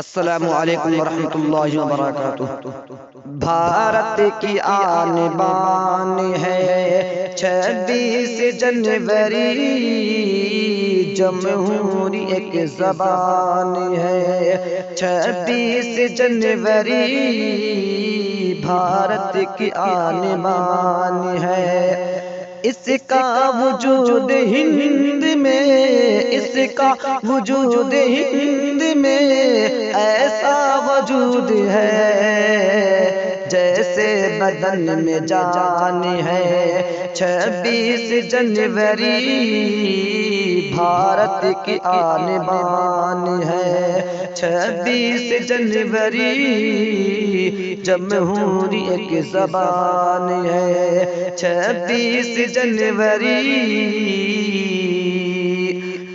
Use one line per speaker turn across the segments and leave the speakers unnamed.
السلام علیکم ورحمۃ اللہ وبرکاتہ۔ بھارت کی آن بان ہے 26 جنوری، جمہوری ایک زبان ہے 26 جنوری، بھارت کی آن بان ہے۔ اس کا وجود ہند میں، اس کا وجود ہند میں ایسا وجود ہے جیسے بدن میں جان ہے 26 جنوری، بھارت کی آن بان ہے 26 جنوری، جمہوری ایک زبان ہے 26 جنوری۔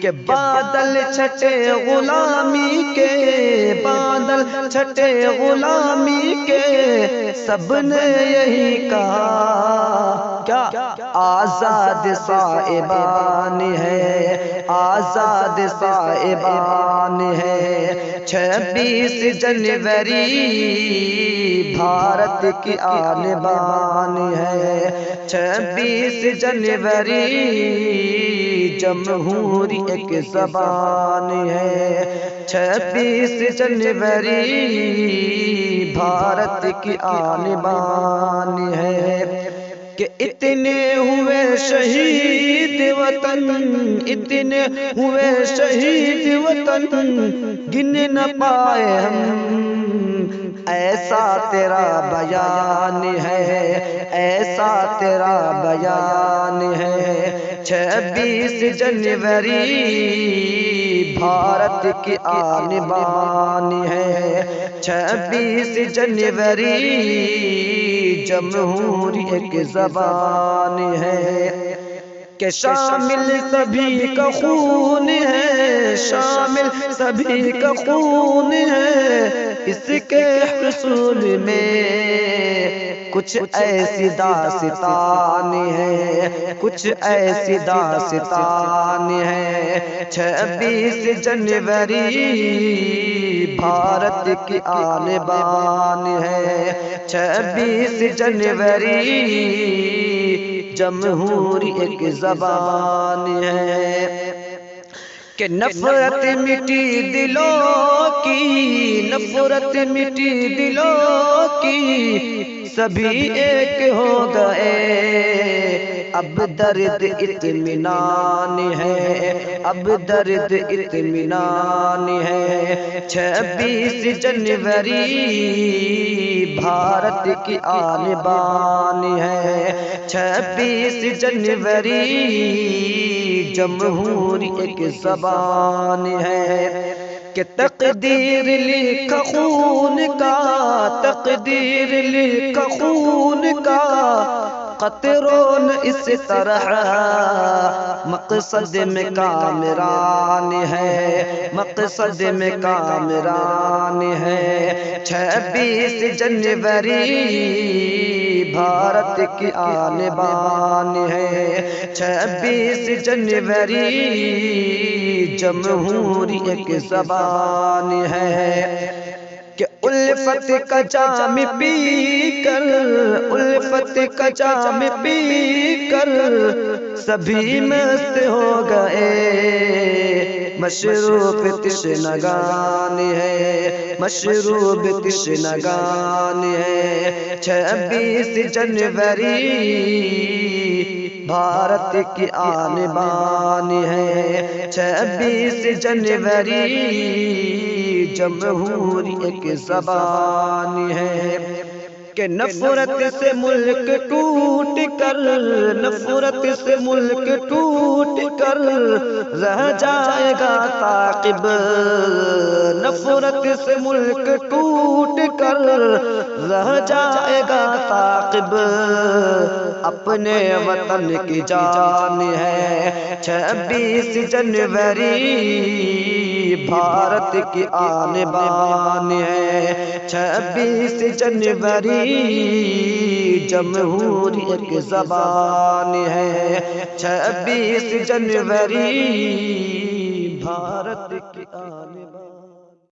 کہ بادل چھٹے غلامی کے، بادل چھٹے غلامی کے، سب نے یہی کہا کیا آزاد صاحبان ہے، آزاد صاحبان ہے 26 جنوری، بھارت کی آن بان ہے 26 جنوری، جمہوری ایک زبان ہے 26 جنوری، بھارت کی آن بان ہے۔ کہ اتنے ہوئے شہید وطن، اتنے ہوئے شہید وطن، گن نہ پائے ہم، ایسا تیرا بیان ہے، ایسا تیرا بیان ہے 26 جنوری، بھارت کی آن بان ہے 26 جنوری، جمہوری ایک زبان ہے۔ کہ شامل سبھی کا خون ہے، شامل سبھی کا خون ہے، اس کے حصول میں کچھ ایسی داستان ہے، کچھ ایسی داستان ہے 26 جنوری، بھارت کی آن بان ہے 26 جنوری، جمہوری ایک زبان ہے۔ کہ نفرت مٹی دلوں کی، نفرت مٹی دلوں کی، سبھی ایک ہو گئے، اب درد اطمینان ہے، اب درد اطمینان ہے 26 جنوری، بھارت کی آن بان ہے 26 جنوری، جمہوری ایک زبان ہے۔ کہ تقدیر لکھا خون کا، تقدیر لکھا خون کا، قطروں اس طرح مقصد میں کامران ہے، مقصد میں کامران ہے 26 جنوری، بھارت کی آن بان ہے 26 جنوری، جمہوری ایک زبان ہے۔ کہ الفت کا جام پی کر، الفت کا جام پی کر، سبھی مست ہو گئے، مشروب تشنگان ہے، مشروب تشنگان ہے 26 جنوری، بھارت کی آن بان ہے 26 جنوری، جمہوری ایک زبان ہے۔ کہ نفرت سے ملک ٹوٹ کر، نفرت سے ملک ٹوٹ کر، رہ جائے گا تعقب، نفرت سے ملک ٹوٹ کر، رہ جائے گا تعقب، اپنے وطن کی جان ہے 26 جنوری، بھارت کی آن بان ہے 26 جنوری، جمہوری ایک زبان ہے 26 جنوری، بھارت کی